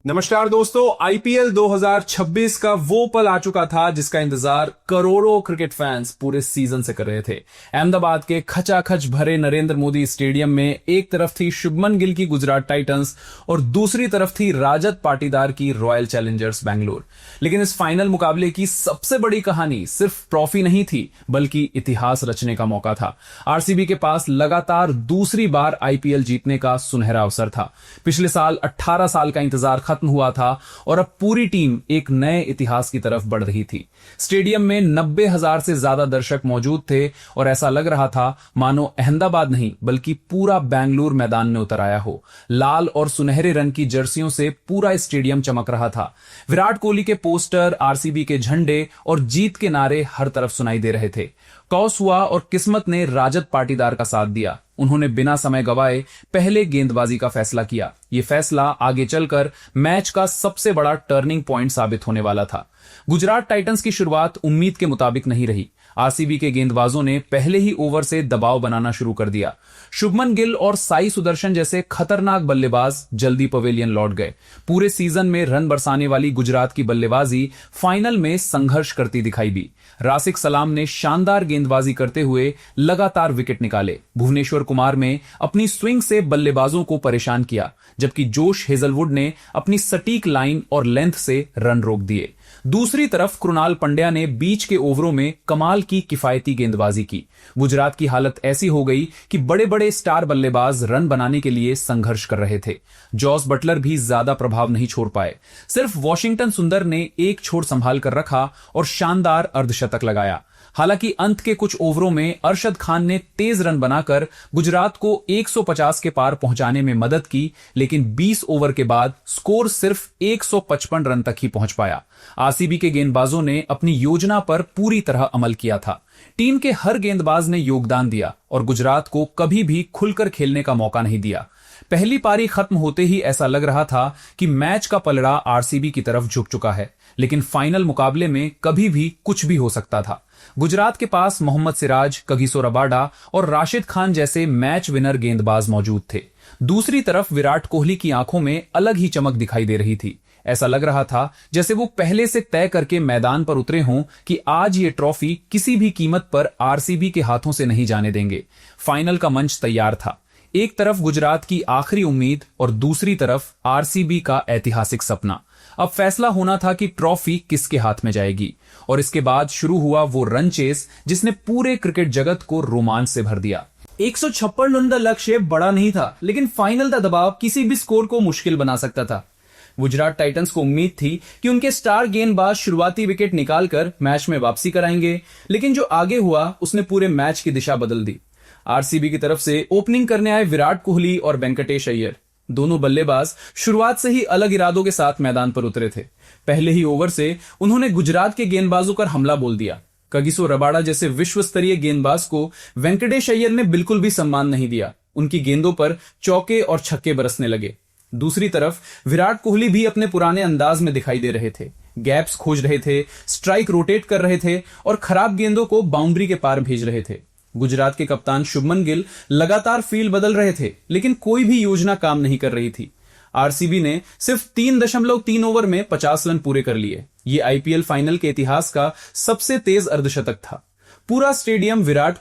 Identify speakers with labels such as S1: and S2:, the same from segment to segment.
S1: नमस्कार दोस्तों, आईपीएल 2026 का वो पल आ चुका था जिसका इंतजार करोड़ों क्रिकेट फैंस पूरे सीजन से कर रहे थे। अहमदाबाद के खचाखच भरे नरेंद्र मोदी स्टेडियम में एक तरफ थी शुभमन गिल की गुजरात टाइटंस और दूसरी तरफ थी राजत पाटीदार की रॉयल चैलेंजर्स बैंगलोर। लेकिन इस फाइनल मुकाबले की सबसे बड़ी कहानी सिर्फ ट्रॉफी नहीं थी बल्कि इतिहास रचने का मौका था। आरसीबी के पास लगातार दूसरी बार आईपीएल जीतने का सुनहरा अवसर था। पिछले साल 18 साल का इंतजार खत्म हुआ था और अब पूरी टीम एक नए इतिहास की तरफ बढ़ रही थी। स्टेडियम में 90,000 से ज्यादा दर्शक मौजूद थे और ऐसा लग रहा था मानो अहमदाबाद नहीं बल्कि पूरा बेंगलुरु मैदान में उतर आया हो। लाल और सुनहरे रंग की जर्सियों से पूरा स्टेडियम चमक रहा था। विराट कोहली के पोस्टर, आरसीबी के झंडे और जीत के नारे हर तरफ सुनाई दे रहे थे। टॉस हुआ और किस्मत ने राजत पाटीदार का साथ दिया। उन्होंने बिना समय गवाए पहले गेंदबाजी का फैसला किया। यह फैसला आगे चलकर मैच का सबसे बड़ा टर्निंग पॉइंट साबित होने वाला था। गुजरात टाइटंस की शुरुआत उम्मीद के मुताबिक नहीं रही। आरसीबी के गेंदबाजों ने पहले ही ओवर से दबाव बनाना शुरू कर दिया। शुभमन गिल और साई सुदर्शन जैसे खतरनाक बल्लेबाज जल्दी पवेलियन लौट गए। पूरे सीजन में रन बरसाने वाली गुजरात की बल्लेबाजी फाइनल में संघर्ष करती दिखाई दी। रासिक सलाम ने शानदार गेंदबाजी करते हुए लगातार विकेट निकाले। भुवनेश्वर कुमार ने अपनी स्विंग से बल्लेबाजों को परेशान किया, जबकि जोश हेजलवुड ने अपनी सटीक लाइन और लेंथ से रन रोक दिए। दूसरी तरफ कृणाल पंड्या ने बीच के ओवरों में कमाल की किफायती गेंदबाजी की। गुजरात की हालत ऐसी हो गई कि बड़े बड़े स्टार बल्लेबाज रन बनाने के लिए संघर्ष कर रहे थे। जॉस बटलर भी ज्यादा प्रभाव नहीं छोड़ पाए। सिर्फ वॉशिंगटन सुंदर ने एक छोर संभाल कर रखा और शानदार अर्धशतक लगाया। हालांकि अंत के कुछ ओवरों में अरशद खान ने तेज रन बनाकर गुजरात को 150 के पार पहुंचाने में मदद की, लेकिन 20 ओवर के बाद स्कोर सिर्फ 155 रन तक ही पहुंच पाया। आरसीबी के गेंदबाजों ने अपनी योजना पर पूरी तरह अमल किया था। टीम के हर गेंदबाज ने योगदान दिया और गुजरात को कभी भी खुलकर खेलने का मौका नहीं दिया। पहली पारी खत्म होते ही ऐसा लग रहा था कि मैच का पलड़ा आरसीबी की तरफ झुक चुका है, लेकिन फाइनल मुकाबले में कभी भी कुछ भी हो सकता था। गुजरात के पास मोहम्मद सिराज, कगिसो रबाडा और राशिद खान जैसे मैच विनर गेंदबाज मौजूद थे। दूसरी तरफ विराट कोहली की आंखों में अलग ही चमक दिखाई दे रही थी। ऐसा लग रहा था जैसे वो पहले से तय करके मैदान पर उतरे हों कि आज ये ट्रॉफी किसी भी कीमत पर आरसीबी के हाथों से नहीं जाने देंगे। फाइनल का मंच तैयार था। एक तरफ गुजरात की आखिरी उम्मीद और दूसरी तरफ आरसीबी का ऐतिहासिक सपना। अब फैसला होना था कि ट्रॉफी किसके हाथ में जाएगी। और इसके बाद शुरू हुआ वो रन चेस जिसने पूरे क्रिकेट जगत को रोमांच से भर दिया। 156 रन का लक्ष्य बड़ा नहीं था, लेकिन फाइनल का दबाव किसी भी स्कोर को मुश्किल बना सकता था। गुजरात टाइटंस को उम्मीद थी कि उनके स्टार गेंदबाज शुरुआती विकेट निकालकर मैच में वापसी कराएंगे, लेकिन जो आगे हुआ उसने पूरे मैच की दिशा बदल दी। आरसीबी की तरफ से ओपनिंग करने आए विराट कोहली और वेंकटेश अय्यर। दोनों बल्लेबाज शुरुआत से ही अलग इरादों के साथ मैदान पर उतरे थे। पहले ही ओवर से उन्होंने गुजरात के गेंदबाजों पर हमला बोल दिया। कगिसो रबाडा जैसे विश्व स्तरीय गेंदबाज को वेंकटेश अय्यर ने बिल्कुल भी सम्मान नहीं दिया। उनकी गेंदों पर चौके और छक्के बरसने लगे। दूसरी तरफ विराट कोहली भी अपने पुराने अंदाज में दिखाई दे रहे थे। गैप्स खोज रहे थे, स्ट्राइक रोटेट कर रहे थे और खराब गेंदों को बाउंड्री के पार भेज रहे थे। गुजरात के कप्तान शुभमन गिल लगातार फील्ड बदल रहे थे, लेकिन कोई भी योजना काम नहीं कर रही थी। आरसीबी ने सिर्फ 3.3 ओवर में 50 रन पूरे कर लिए। ये आईपीएल फाइनल के इतिहास का सबसे तेज अर्धशतक था। पूरा स्टेडियम विराट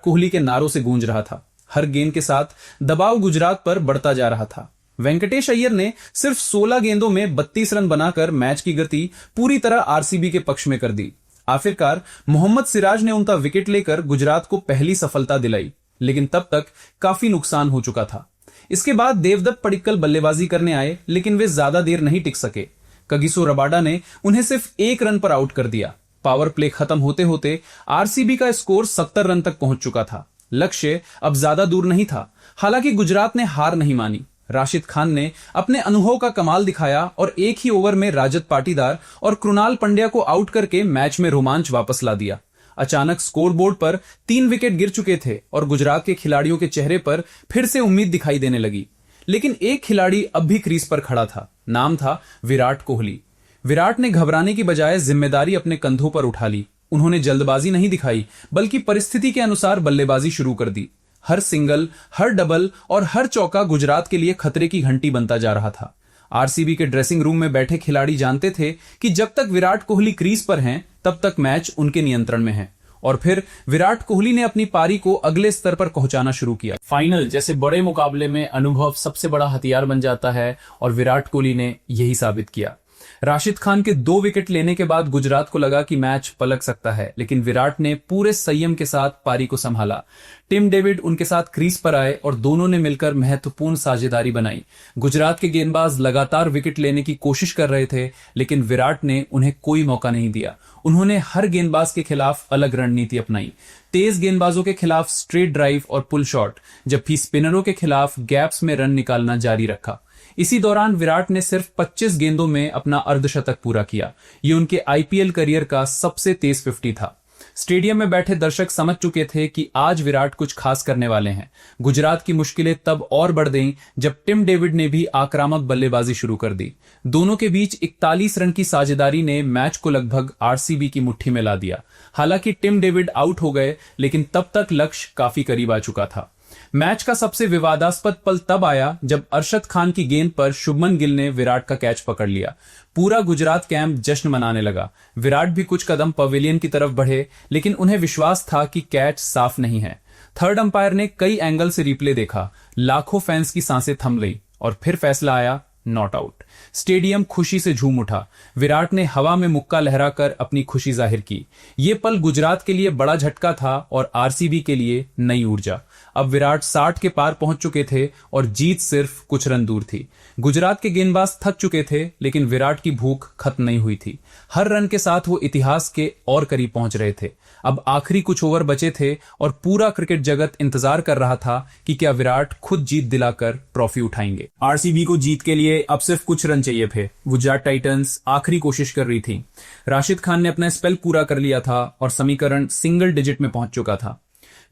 S1: कोहली के नारों से गूंज रहा था। हर गेंद के साथ दबाव गुजरात पर बढ़ता जा रहा था। वेंकटेश अय्यर ने सिर्फ 16 गेंदों में 32 रन बनाकर मैच की गति पूरी तरह आरसीबी के पक्ष में कर दी। आखिरकार मोहम्मद सिराज ने उनका विकेट लेकर गुजरात को पहली सफलता दिलाई, लेकिन तब तक काफी नुकसान हो चुका था। इसके बाद देवदत्त पडिक्कल बल्लेबाजी करने आए, लेकिन वे ज्यादा देर नहीं टिक सके। कगिसो रबाडा ने उन्हें सिर्फ 1 रन पर आउट कर दिया। पावर प्ले खत्म होते होते आरसीबी का स्कोर 70 रन तक पहुंच चुका था। लक्ष्य अब ज्यादा दूर नहीं था। हालांकि गुजरात ने हार नहीं मानी। राशिद खान ने अपने अनुभव का कमाल दिखाया और एक ही ओवर में राजत पाटीदार और कृणाल पंड्या को आउट करके मैच में रोमांच वापस ला दिया। अचानक स्कोरबोर्ड पर 3 विकेट गिर चुके थे और गुजरात के खिलाड़ियों के चेहरे पर फिर से उम्मीद दिखाई देने लगी। लेकिन एक खिलाड़ी अब भी क्रीज पर खड़ा था। नाम था विराट कोहली। विराट ने घबराने की बजाय जिम्मेदारी अपने कंधों पर उठा ली। उन्होंने जल्दबाजी नहीं दिखाई, बल्कि परिस्थिति के अनुसार बल्लेबाजी शुरू कर दी। हर सिंगल, हर डबल और हर चौका गुजरात के लिए खतरे की घंटी बनता जा रहा था। आरसीबी के ड्रेसिंग रूम में बैठे खिलाड़ी जानते थे कि जब तक विराट कोहली क्रीज पर हैं तब तक मैच उनके नियंत्रण में है। और फिर विराट कोहली ने अपनी पारी को अगले स्तर पर पहुंचाना शुरू किया। फाइनल जैसे बड़े मुकाबले में अनुभव सबसे बड़ा हथियार बन जाता है और विराट कोहली ने यही साबित किया। राशिद खान के 2 विकेट लेने के बाद गुजरात को लगा कि मैच पलट सकता है, लेकिन विराट ने पूरे संयम के साथ पारी को संभाला। टिम डेविड उनके साथ क्रीज पर आए और दोनों ने मिलकर महत्वपूर्ण साझेदारी बनाई। गुजरात के गेंदबाज लगातार विकेट लेने की कोशिश कर रहे थे, लेकिन विराट ने उन्हें कोई मौका नहीं दिया। उन्होंने हर गेंदबाज के खिलाफ अलग रणनीति अपनाई। तेज गेंदबाजों के खिलाफ स्ट्रेट ड्राइव और पुल शॉट, जबकि स्पिनरों के खिलाफ गैप्स में रन निकालना जारी रखा। इसी दौरान विराट ने सिर्फ 25 गेंदों में अपना अर्धशतक पूरा किया। ये उनके आईपीएल करियर का सबसे तेज 50 था। स्टेडियम में बैठे दर्शक समझ चुके थे कि आज विराट कुछ खास करने वाले हैं। गुजरात की मुश्किलें तब और बढ़ गईं जब टिम डेविड ने भी आक्रामक बल्लेबाजी शुरू कर दी। दोनों के बीच 41 रन की साझेदारी ने मैच को लगभग आरसीबी की मुट्ठी में ला दिया। हालांकि टिम डेविड आउट हो गए, लेकिन तब तक लक्ष्य काफी करीब आ चुका था। मैच का सबसे विवादास्पद पल तब आया जब अरशद खान की गेंद पर शुभमन गिल ने विराट का कैच पकड़ लिया। पूरा गुजरात कैंप जश्न मनाने लगा। विराट भी कुछ कदम पवेलियन की तरफ बढ़े, लेकिन उन्हें विश्वास था कि कैच साफ नहीं है। थर्ड अंपायर ने कई एंगल से रिप्ले देखा। लाखों फैंस की सांसें थम गई और फिर फैसला आया, नॉट आउट। स्टेडियम खुशी से झूम उठा। विराट ने हवा में मुक्का लहराकर अपनी खुशी जाहिर की। ये पल गुजरात के लिए बड़ा झटका था और आरसीबी के लिए नई ऊर्जा। अब विराट 60 के पार पहुंच चुके थे और जीत सिर्फ कुछ रन दूर थी। गुजरात के गेंदबाज थक चुके थे, लेकिन विराट की भूख खत्म नहीं हुई थी। हर रन के साथ वो इतिहास के और करीब पहुंच रहे थे। अब आखिरी कुछ ओवर बचे थे और पूरा क्रिकेट जगत इंतजार कर रहा था कि क्या विराट खुद जीत दिलाकर ट्रॉफी उठाएंगे। आरसीबी को जीत के लिए अब सिर्फ कुछ रन चाहिए थे। गुजरात टाइटंस आखिरी कोशिश कर रही थी। राशिद खान ने अपना स्पेल पूरा कर लिया था और समीकरण सिंगल डिजिट में पहुंच चुका था।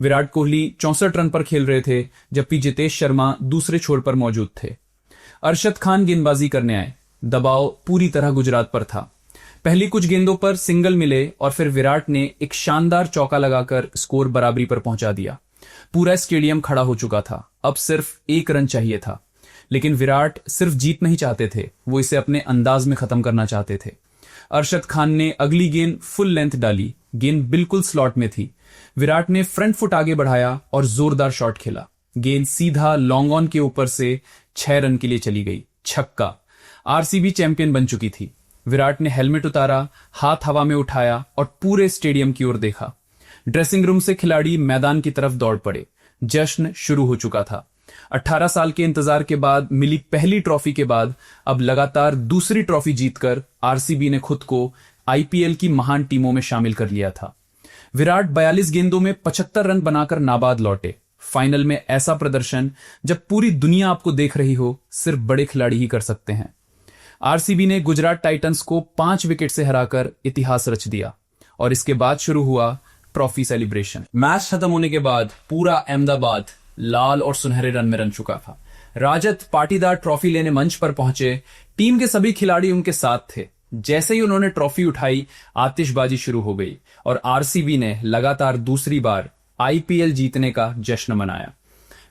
S1: विराट कोहली 64 रन पर खेल रहे थे, जबकि जितेश शर्मा दूसरे छोर पर मौजूद थे। अरशद खान गेंदबाजी करने आए। दबाव पूरी तरह गुजरात पर था। पहली कुछ गेंदों पर सिंगल मिले और फिर विराट ने एक शानदार चौका लगाकर स्कोर बराबरी पर पहुंचा दिया। पूरा स्टेडियम खड़ा हो चुका था। अब सिर्फ 1 रन चाहिए था, लेकिन विराट सिर्फ जीत नहीं चाहते थे, वो इसे अपने अंदाज में खत्म करना चाहते थे। अरशद खान ने अगली गेंद फुल लेंथ डाली। गेंद बिल्कुल स्लॉट में थी। विराट ने फ्रंट फुट आगे बढ़ाया और जोरदार शॉट खेला। गेंद सीधा लॉन्ग ऑन के ऊपर से 6 रन के लिए चली गई। छक्का। आरसीबी चैंपियन बन चुकी थी। विराट ने हेलमेट उतारा, हाथ हवा में उठाया और पूरे स्टेडियम की ओर देखा। ड्रेसिंग रूम से खिलाड़ी मैदान की तरफ दौड़ पड़े। जश्न शुरू हो चुका था। 18 साल के इंतजार के बाद मिली पहली ट्रॉफी के बाद अब लगातार दूसरी ट्रॉफी जीतकर आरसीबी ने खुद को आईपीएल की महान टीमों में शामिल कर लिया था। विराट 42 गेंदों में 75 रन बनाकर नाबाद लौटे। फाइनल में ऐसा प्रदर्शन जब पूरी दुनिया आपको देख रही हो, सिर्फ बड़े खिलाड़ी ही कर सकते हैं। आरसीबी ने गुजरात टाइटंस को 5 विकेट से हराकर इतिहास रच दिया और इसके बाद शुरू हुआ ट्रॉफी सेलिब्रेशन। मैच खत्म होने के बाद पूरा अहमदाबाद लाल और सुनहरे रंग में रंग चुका था। राजत पाटीदार ट्रॉफी लेने मंच पर पहुंचे। टीम के सभी खिलाड़ी उनके साथ थे। जैसे ही उन्होंने ट्रॉफी उठाई, आतिशबाजी शुरू हो गई और आरसीबी ने लगातार दूसरी बार आईपीएल जीतने का जश्न मनाया।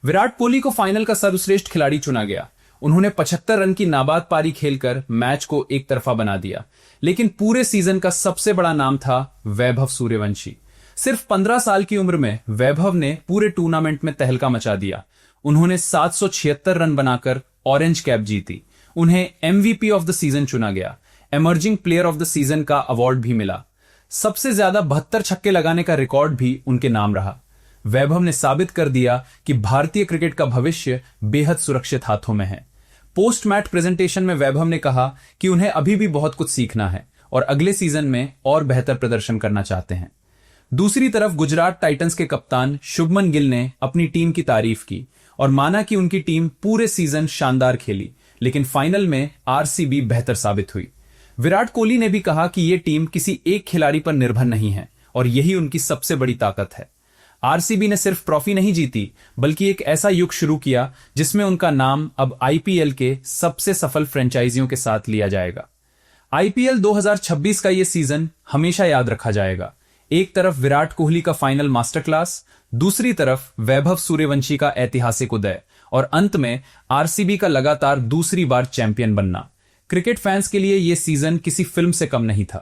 S1: विराट कोहली को फाइनल का सर्वश्रेष्ठ खिलाड़ी चुना गया। उन्होंने 75 रन की नाबाद पारी खेलकर मैच को एक तरफा बना दिया। लेकिन पूरे सीजन का सबसे बड़ा नाम था वैभव सूर्यवंशी। सिर्फ 15 साल की उम्र में वैभव ने पूरे टूर्नामेंट में तहलका मचा दिया। उन्होंने 776 रन बनाकर ऑरेंज कैप जीती। उन्हें एमवीपी ऑफ द सीजन चुना गया। Emerging player of the season का अवार्ड भी मिला। सबसे ज्यादा 72 छक्के लगाने का रिकॉर्ड भी उनके नाम रहा। वैभव ने साबित कर दिया कि भारतीय क्रिकेट का भविष्य बेहद सुरक्षित हाथों में है। पोस्ट मैच प्रेजेंटेशन में वैभव ने कहा कि उन्हें अभी भी बहुत कुछ सीखना है और अगले सीजन में और बेहतर प्रदर्शन करना चाहते हैं। दूसरी तरफ गुजरात टाइटंस के कप्तान शुभमन गिल ने अपनी टीम की तारीफ की और माना कि उनकी टीम पूरे सीजन शानदार खेली, लेकिन फाइनल में आरसीबी बेहतर साबित हुई। विराट कोहली ने भी कहा कि यह टीम किसी एक खिलाड़ी पर निर्भर नहीं है और यही उनकी सबसे बड़ी ताकत है। आरसीबी ने सिर्फ ट्रॉफी नहीं जीती, बल्कि एक ऐसा युग शुरू किया जिसमें उनका नाम अब आईपीएल के सबसे सफल फ्रेंचाइजियों के साथ लिया जाएगा। आईपीएल 2026 का यह सीजन हमेशा याद रखा जाएगा। एक तरफ विराट कोहली का फाइनल मास्टर क्लास, दूसरी तरफ वैभव सूर्यवंशी का ऐतिहासिक उदय और अंत में आरसीबी का लगातार दूसरी बार चैंपियन बनना। क्रिकेट फैंस के लिए यह सीजन किसी फिल्म से कम नहीं था।